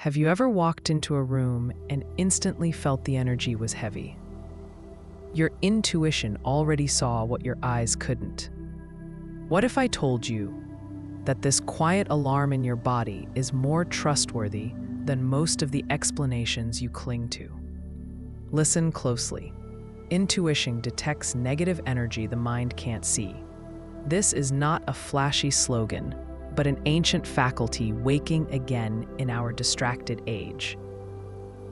Have you ever walked into a room and instantly felt the energy was heavy? Your intuition already saw what your eyes couldn't. What if I told you that this quiet alarm in your body is more trustworthy than most of the explanations you cling to? Listen closely. Intuition detects negative energy the mind can't see. This is not a flashy slogan, but an ancient faculty waking again in our distracted age.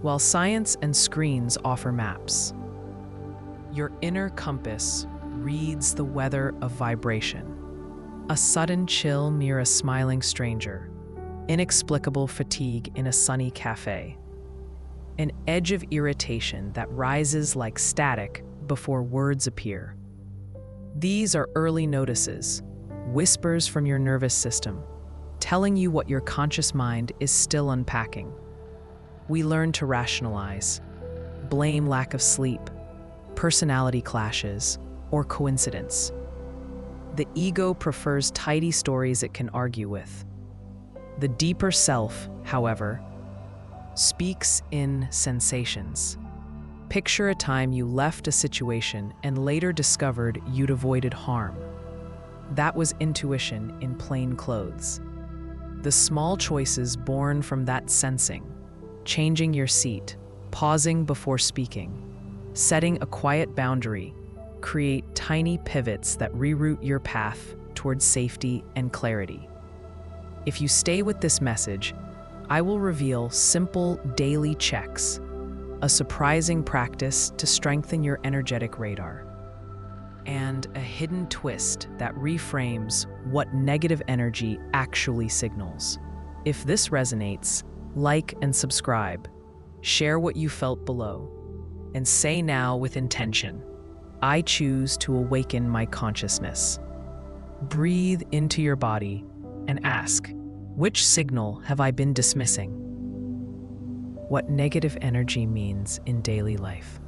While science and screens offer maps, your inner compass reads the weather of vibration. A sudden chill near a smiling stranger, inexplicable fatigue in a sunny cafe, an edge of irritation that rises like static before words appear. These are early notices, whispers from your nervous system, telling you what your conscious mind is still unpacking. We learn to rationalize, blame lack of sleep, personality clashes, or coincidence. The ego prefers tidy stories it can argue with. The deeper self, however, speaks in sensations. Picture a time you left a situation and later discovered you'd avoided harm. That was intuition in plain clothes. The small choices born from that sensing, changing your seat, pausing before speaking, setting a quiet boundary, create tiny pivots that reroute your path towards safety and clarity. If you stay with this message, I will reveal simple daily checks, a surprising practice to strengthen your energetic radar, and a hidden twist that reframes what negative energy actually signals. If this resonates, like and subscribe, share what you felt below, and say now with intention, I choose to awaken my consciousness. Breathe into your body and ask, which signal have I been dismissing? What negative energy means in daily life.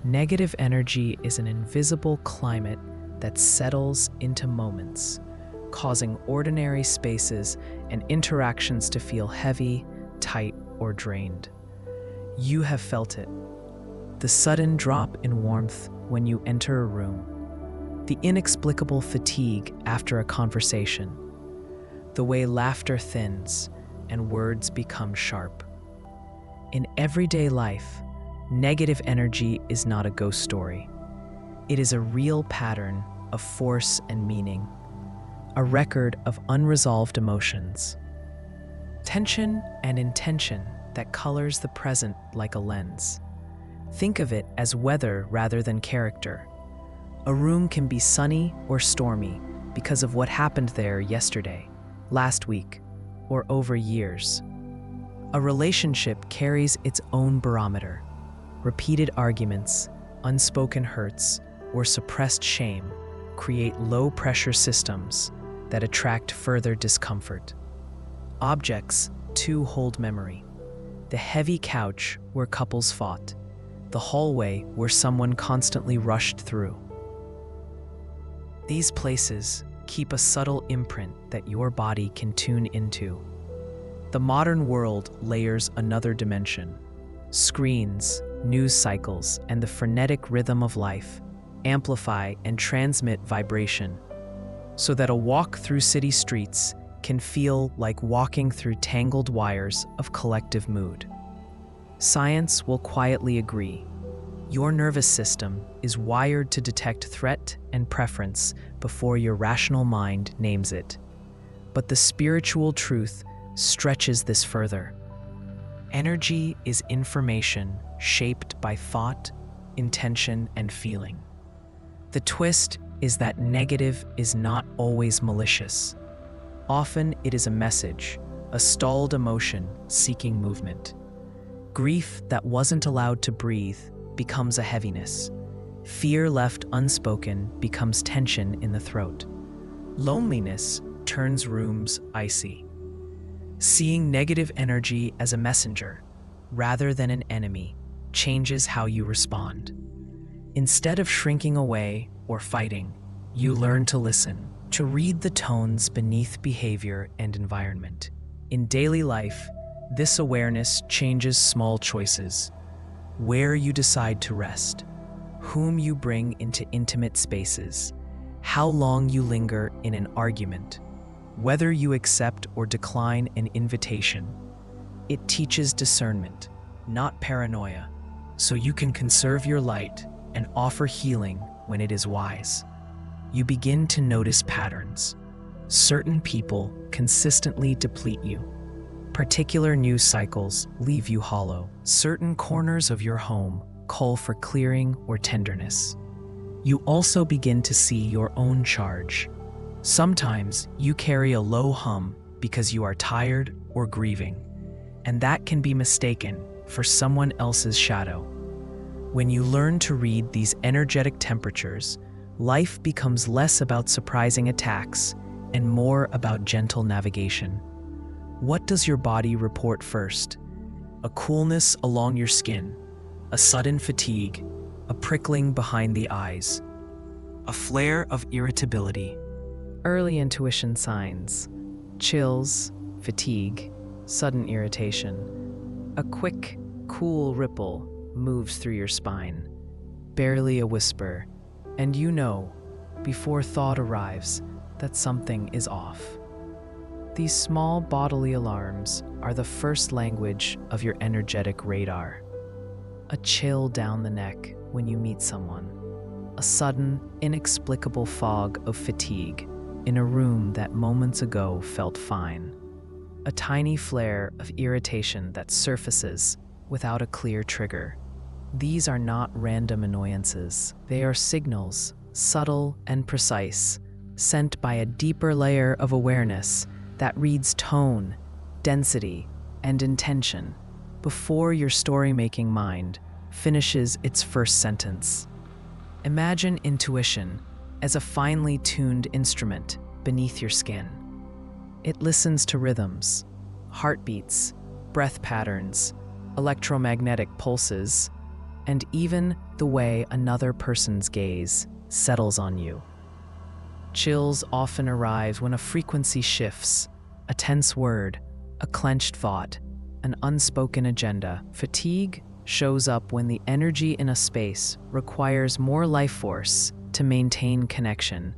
Negative energy is an invisible climate that settles into moments, causing ordinary spaces and interactions to feel heavy, tight, or drained. You have felt it. The sudden drop in warmth when you enter a room, the inexplicable fatigue after a conversation, the way laughter thins and words become sharp. In everyday life, negative energy is not a ghost story. It is a real pattern of force and meaning, a record of unresolved emotions, tension and intention that colors the present like a lens. Think of it as weather rather than character. A room can be sunny or stormy because of what happened there yesterday, last week, or over years. A relationship carries its own barometer. Repeated arguments, unspoken hurts, or suppressed shame create low-pressure systems that attract further discomfort. Objects, too, hold memory. The heavy couch where couples fought, the hallway where someone constantly rushed through. These places keep a subtle imprint that your body can tune into. The modern world layers another dimension. Screens, news cycles, and the frenetic rhythm of life amplify and transmit vibration so that a walk through city streets can feel like walking through tangled wires of collective mood. Science will quietly agree. Your nervous system is wired to detect threat and preference before your rational mind names it. But the spiritual truth stretches this further. Energy is information shaped by thought, intention, and feeling. The twist is that negative is not always malicious. Often it is a message, a stalled emotion seeking movement. Grief that wasn't allowed to breathe becomes a heaviness. Fear left unspoken becomes tension in the throat. Loneliness turns rooms icy. Seeing negative energy as a messenger rather than an enemy changes how you respond. Instead of shrinking away or fighting, you learn to listen, to read the tones beneath behavior and environment. In daily life, This awareness changes small choices: where you decide to rest, whom you bring into intimate spaces, how long you linger in an argument, whether you accept or decline an invitation. It teaches discernment, not paranoia, so you can conserve your light and offer healing when it is wise. You begin to notice patterns. Certain people consistently deplete you. Particular news cycles leave you hollow. Certain corners of your home call for clearing or tenderness. You also begin to see your own charge. Sometimes you carry a low hum because you are tired or grieving, and that can be mistaken for someone else's shadow. When you learn to read these energetic temperatures, life becomes less about surprising attacks and more about gentle navigation. What does your body report first? A coolness along your skin, a sudden fatigue, a prickling behind the eyes, a flare of irritability. Early intuition signs: chills, fatigue, sudden irritation. A quick, cool ripple moves through your spine, barely a whisper, and you know, before thought arrives, that something is off. These small bodily alarms are the first language of your energetic radar. A chill down the neck when you meet someone, a sudden, inexplicable fog of fatigue in a room that moments ago felt fine, a tiny flare of irritation that surfaces without a clear trigger. These are not random annoyances. They are signals, subtle and precise, sent by a deeper layer of awareness that reads tone, density, and intention before your story-making mind finishes its first sentence. Imagine intuition as a finely tuned instrument beneath your skin. It listens to rhythms, heartbeats, breath patterns, electromagnetic pulses, and even the way another person's gaze settles on you. Chills often arrive when a frequency shifts, a tense word, a clenched thought, an unspoken agenda. Fatigue shows up when the energy in a space requires more life force to maintain connection.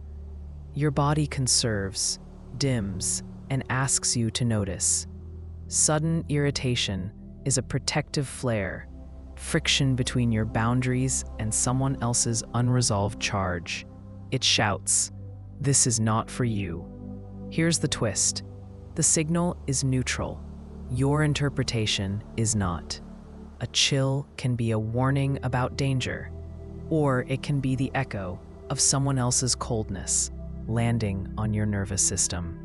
Your body conserves, dims, and asks you to notice. Sudden irritation is a protective flare, friction between your boundaries and someone else's unresolved charge. It shouts, "This is not for you." Here's the twist. The signal is neutral. Your interpretation is not. A chill can be a warning about danger, or it can be the echo of someone else's coldness landing on your nervous system.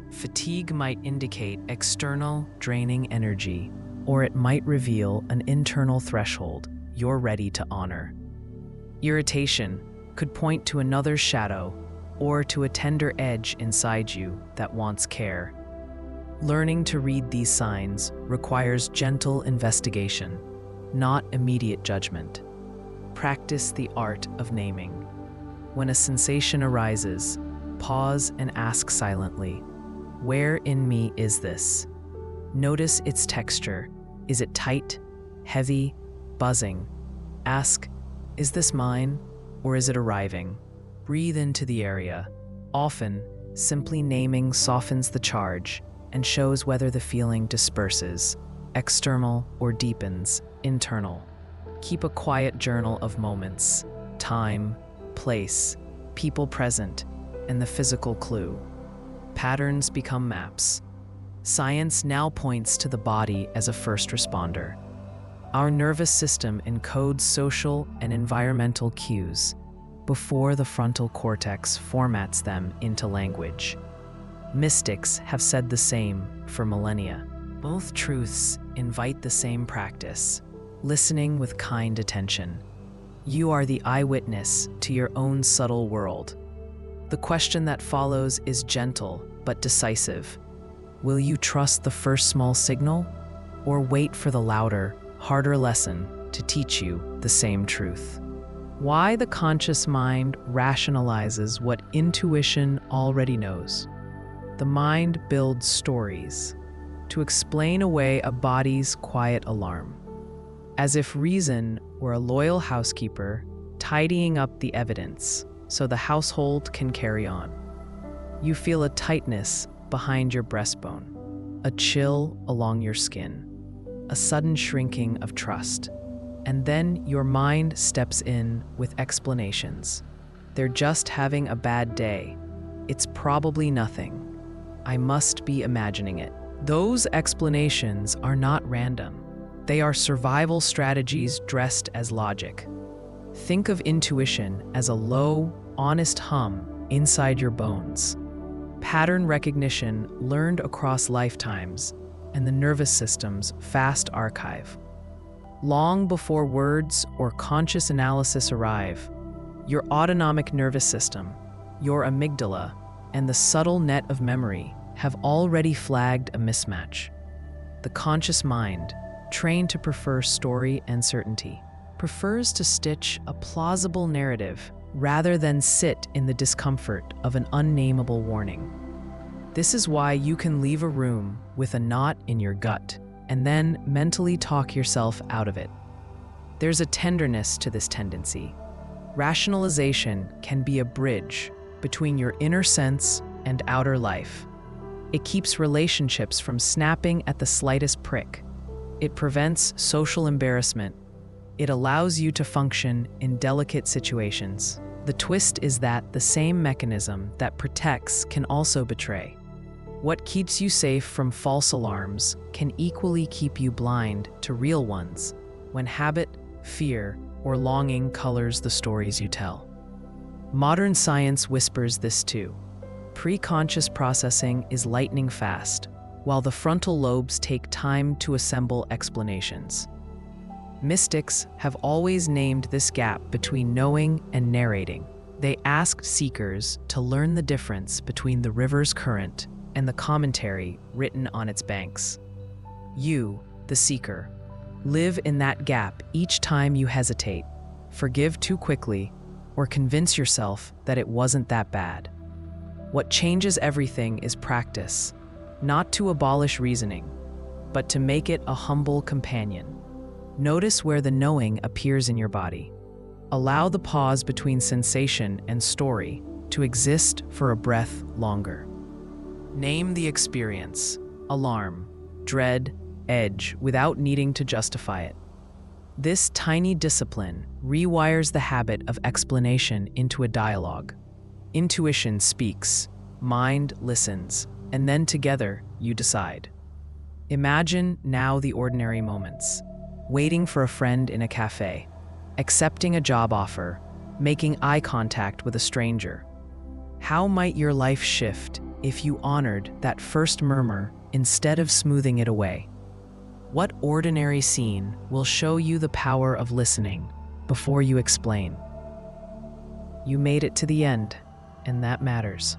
Fatigue might indicate external, draining energy, or it might reveal an internal threshold you're ready to honor. Irritation could point to another shadow or to a tender edge inside you that wants care. Learning to read these signs requires gentle investigation, not immediate judgment. Practice the art of naming. When a sensation arises, pause and ask silently, "Where in me is this?" Notice its texture. Is it tight, heavy, buzzing? Ask, "Is this mine, or is it arriving?" Breathe into the area. Often, simply naming softens the charge and shows whether the feeling disperses, external, or deepens, internal. Keep a quiet journal of moments, time, place, people present, and the physical clue. Patterns become maps. Science now points to the body as a first responder. Our nervous system encodes social and environmental cues before the frontal cortex formats them into language. Mystics have said the same for millennia. Both truths invite the same practice, listening with kind attention. You are the eyewitness to your own subtle world. The question that follows is gentle but decisive. Will you trust the first small signal, or wait for the louder, harder lesson to teach you the same truth? Why the conscious mind rationalizes what intuition already knows. The mind builds stories. to explain away a body's quiet alarm, as if reason were a loyal housekeeper tidying up the evidence so the household can carry on. You feel a tightness behind your breastbone, a chill along your skin, a sudden shrinking of trust. And then your mind steps in with explanations. They're just having a bad day. It's probably nothing. I must be imagining it. Those explanations are not random. They are survival strategies dressed as logic. Think of intuition as a low, honest hum inside your bones. Pattern recognition learned across lifetimes and the nervous system's vast archive. Long before words or conscious analysis arrive, your autonomic nervous system, your amygdala, and the subtle net of memory have already flagged a mismatch. The conscious mind, trained to prefer story and certainty, prefers to stitch a plausible narrative rather than sit in the discomfort of an unnameable warning. This is why you can leave a room with a knot in your gut and then mentally talk yourself out of it. There's a tenderness to this tendency. Rationalization can be a bridge between your inner sense and outer life. It keeps relationships from snapping at the slightest prick. It prevents social embarrassment. It allows you to function in delicate situations. The twist is that the same mechanism that protects can also betray. What keeps you safe from false alarms can equally keep you blind to real ones when habit, fear, or longing colors the stories you tell. Modern science whispers this too. Pre-conscious processing is lightning fast, while the frontal lobes take time to assemble explanations. Mystics have always named this gap between knowing and narrating. They asked seekers to learn the difference between the river's current and the commentary written on its banks. You, the seeker, live in that gap each time you hesitate, forgive too quickly, or convince yourself that it wasn't that bad. What changes everything is practice, not to abolish reasoning, but to make it a humble companion. Notice where the knowing appears in your body. Allow the pause between sensation and story to exist for a breath longer. Name the experience, alarm, dread, edge, without needing to justify it. This tiny discipline rewires the habit of explanation into a dialogue. Intuition speaks, mind listens, and then together you decide. Imagine now the ordinary moments. Waiting for a friend in a cafe, accepting a job offer, making eye contact with a stranger. How might your life shift if you honored that first murmur instead of smoothing it away? What ordinary scene will show you the power of listening before you explain? You made it to the end, and that matters.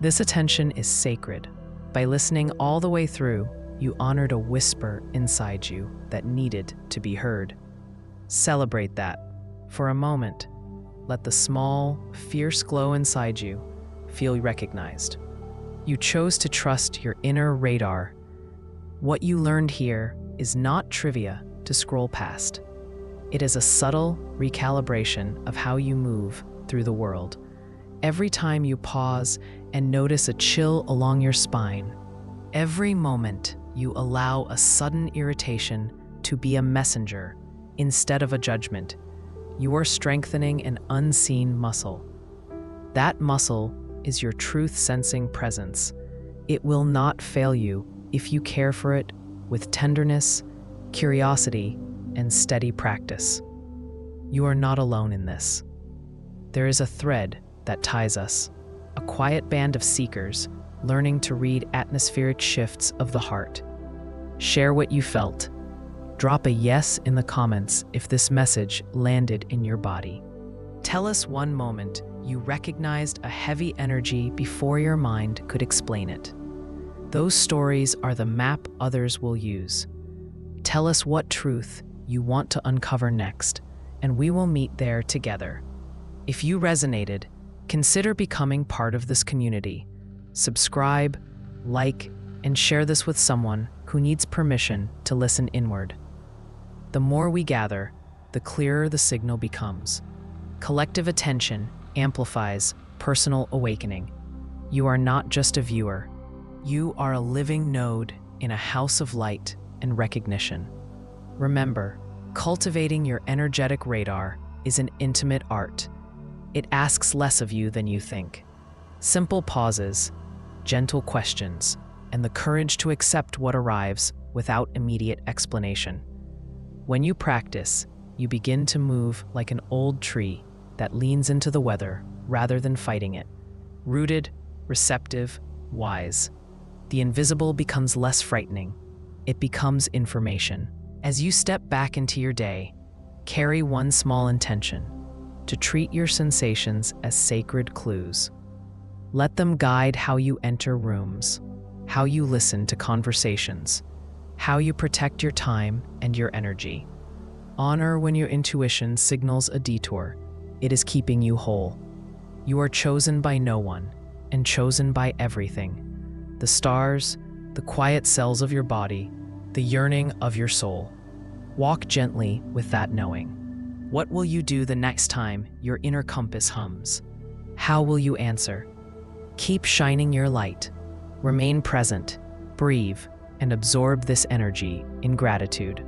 This attention is sacred. By listening all the way through, you honored a whisper inside you that needed to be heard. Celebrate that. For a moment, let the small, fierce glow inside you feel recognized. You chose to trust your inner radar. What you learned here is not trivia to scroll past. It is a subtle recalibration of how you move through the world. Every time you pause and notice a chill along your spine, every moment you allow a sudden irritation to be a messenger instead of a judgment, you are strengthening an unseen muscle. That muscle is your truth-sensing presence. It will not fail you if you care for it with tenderness, curiosity, and steady practice. You are not alone in this. There is a thread that ties us, a quiet band of seekers learning to read atmospheric shifts of the heart. Share what you felt. Drop a yes in the comments if this message landed in your body. Tell us one moment you recognized a heavy energy before your mind could explain it. Those stories are the map others will use. Tell us what truth you want to uncover next, and we will meet there together. If you resonated, consider becoming part of this community. Subscribe, like, and share this with someone who needs permission to listen inward. The more we gather, the clearer the signal becomes. Collective attention amplifies personal awakening. You are not just a viewer. You are a living node in a house of light and recognition. Remember, cultivating your energetic radar is an intimate art. It asks less of you than you think. Simple pauses, gentle questions, and the courage to accept what arrives without immediate explanation. When you practice, you begin to move like an old tree that leans into the weather rather than fighting it. Rooted, receptive, wise. The invisible becomes less frightening. It becomes information. As you step back into your day, carry one small intention: to treat your sensations as sacred clues. Let them guide how you enter rooms, how you listen to conversations, how you protect your time and your energy. Honor when your intuition signals a detour. It is keeping you whole. You are chosen by no one and chosen by everything. The stars, the quiet cells of your body, the yearning of your soul. Walk gently with that knowing. What will you do the next time your inner compass hums? How will you answer? Keep shining your light. Remain present, breathe, and absorb this energy in gratitude.